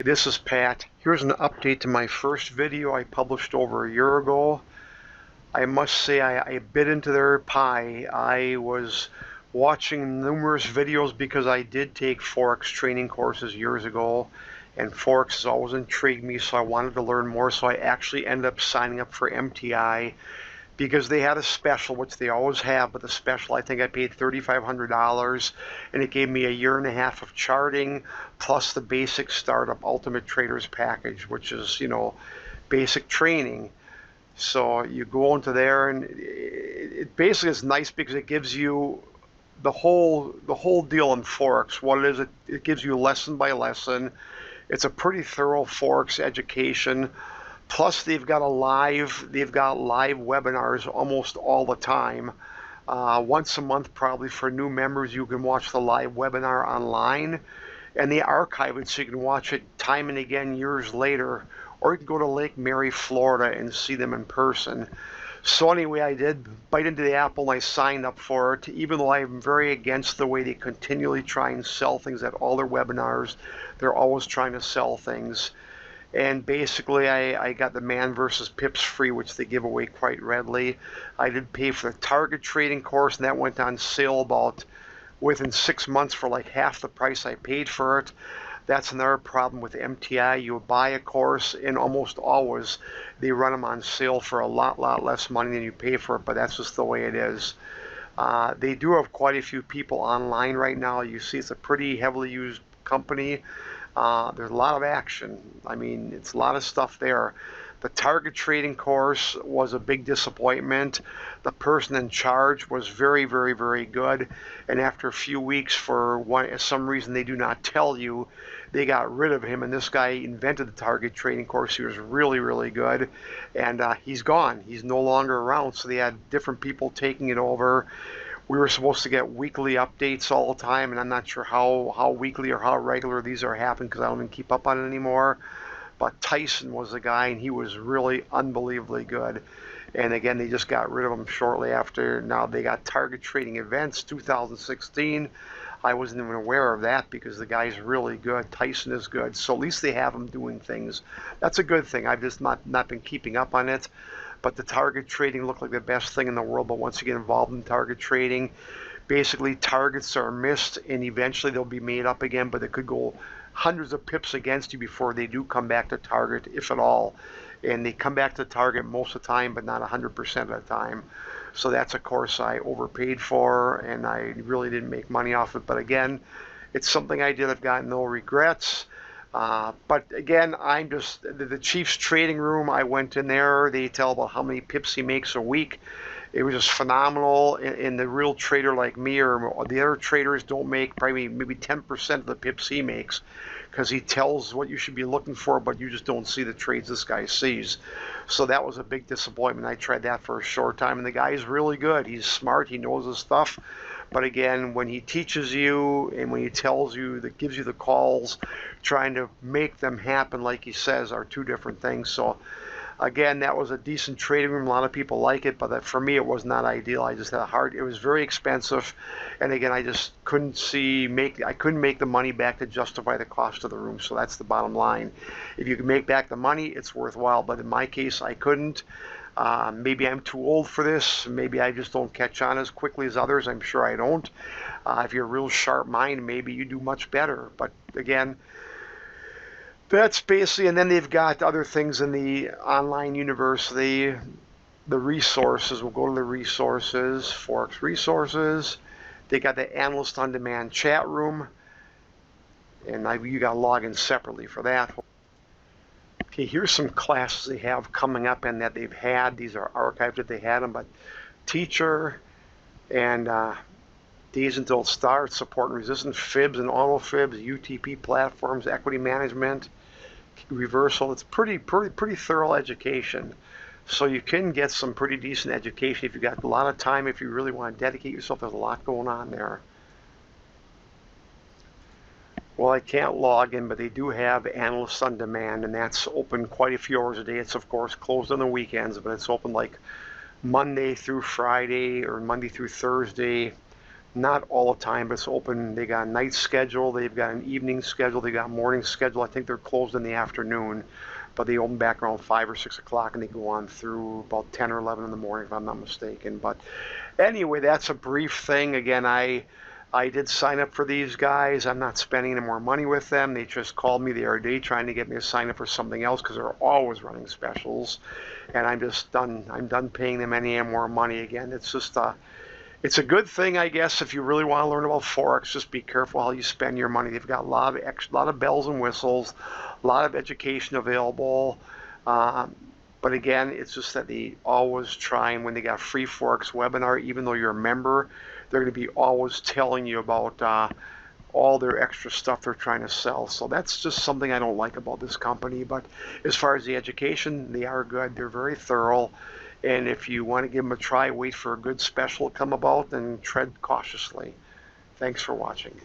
This is Pat. Here's an update to my first video I published over a year ago. I must say I bit into their pie. I was watching numerous videos because I did take Forex training courses years ago, and Forex has always intrigued me, so I wanted to learn more. So I actually ended up signing up for MTI because they had a special, which they always have, but the special, I think I paid $3,500, and it gave me a year and a half of charting plus the basic startup Ultimate Traders package, which is, basic training. So you go into there, and it basically is nice because it gives you the whole deal in Forex. What it is, it gives you lesson by lesson. It's a pretty thorough Forex education. Plus, they've got live webinars almost all the time. Once a month, probably for new members, you can watch the live webinar online, and they archive it so you can watch it time and again years later, or you can go to Lake Mary, Florida, and see them in person. So anyway, I did bite into the apple and I signed up for it, even though I'm very against the way they continually try and sell things at all their webinars. They're always trying to sell things. And basically, I got the Man versus Pips free, which they give away quite readily. I did pay for the target trading course, and that went on sale about within 6 months for like half the price I paid for it. That's another problem with MTI. You buy a course, and almost always they run them on sale for a lot less money than you pay for it, but that's just the way it is. They do have quite a few people online right now. You see, it's a pretty heavily used company. There's a lot of action. I mean, it's a lot of stuff there. The target trading course was a big disappointment. The person in charge was very good, and after a few weeks, for some reason they do not tell you, they got rid of him, and this guy invented the target trading course. He was really good, and he's gone. He's no longer around, so they had different people taking it over. We were supposed to get weekly updates all the time, and I'm not sure how weekly or how regular these are happening because I don't even keep up on it anymore. But Tyson was the guy, and he was really unbelievably good. And again, they just got rid of him shortly after. Now they got Target Trading Events 2016. I wasn't even aware of that because the guy's really good. Tyson is good, so at least they have him doing things. That's a good thing. I've just not been keeping up on it. But the target trading looked like the best thing in the world. But once you get involved in target trading, basically targets are missed and eventually they'll be made up again, but it could go hundreds of pips against you before they do come back to target, if at all. And they come back to target most of the time, but not 100% of the time. So that's a course I overpaid for, and I really didn't make money off it. But again, it's something I did. I've got no regrets. But again, I'm just the Chiefs trading room. I went in there. They tell about how many pips he makes a week. It was just phenomenal. And the real trader like me or the other traders don't make probably maybe 10% of the pips he makes because he tells what you should be looking for, but you just don't see the trades this guy sees. So that was a big disappointment. I tried that for a short time, and the guy is really good. He's smart. He knows his stuff. But again, when he teaches you and when he tells you, that gives you the calls, trying to make them happen like he says are two different things. So again, that was a decent trading room. A lot of people like it, but for me, it was not ideal. I just had a hard. It was very expensive, and again, I just couldn't I couldn't make the money back to justify the cost of the room. So that's the bottom line. If you can make back the money, it's worthwhile. But in my case, I couldn't. Maybe I'm too old for this. Maybe I just don't catch on as quickly as others. I'm sure I don't. If you're a real sharp mind, maybe you do much better. But again, that's basically, and then they've got other things in the online university. The resources, we'll go to the resources, Forex resources. They got the Analyst on Demand chat room, and you got to log in separately for that. Okay, here's some classes they have coming up and that they've had. These are archived if they had them, but teacher and days until it starts, support and resistance, fibs and auto fibs, UTP platforms, equity management, reversal. It's pretty thorough education. So you can get some pretty decent education if you got a lot of time. If you really want to dedicate yourself, there's a lot going on there. Well, I can't log in, but they do have Analysts on Demand, and that's open quite a few hours a day. It's, of course, closed on the weekends, but it's open like Monday through Friday or Monday through Thursday, Not all the time, but it's open. They got a night schedule, they've got an evening schedule, they got a morning schedule. I think they're closed in the afternoon, but they open back around 5 or 6 o'clock, and they go on through about 10 or 11 in the morning, if I'm not mistaken. But anyway, that's a brief thing. Again, I did sign up for these guys. I'm not spending any more money with them. They just called me the other day trying to get me to sign up for something else because they're always running specials, and I'm just done. I'm done paying them any more money again. It's just it's a good thing, I guess, if you really want to learn about Forex. Just be careful how you spend your money. They've got a lot of bells and whistles, a lot of education available. Um, but again, it's just that they always try, and when they got free Forex webinar, even though you're a member, they're going to be always telling you about all their extra stuff they're trying to sell. So that's just something I don't like about this company. But as far as the education, they are good. They're very thorough. And if you want to give them a try, wait for a good special to come about and tread cautiously. Thanks for watching.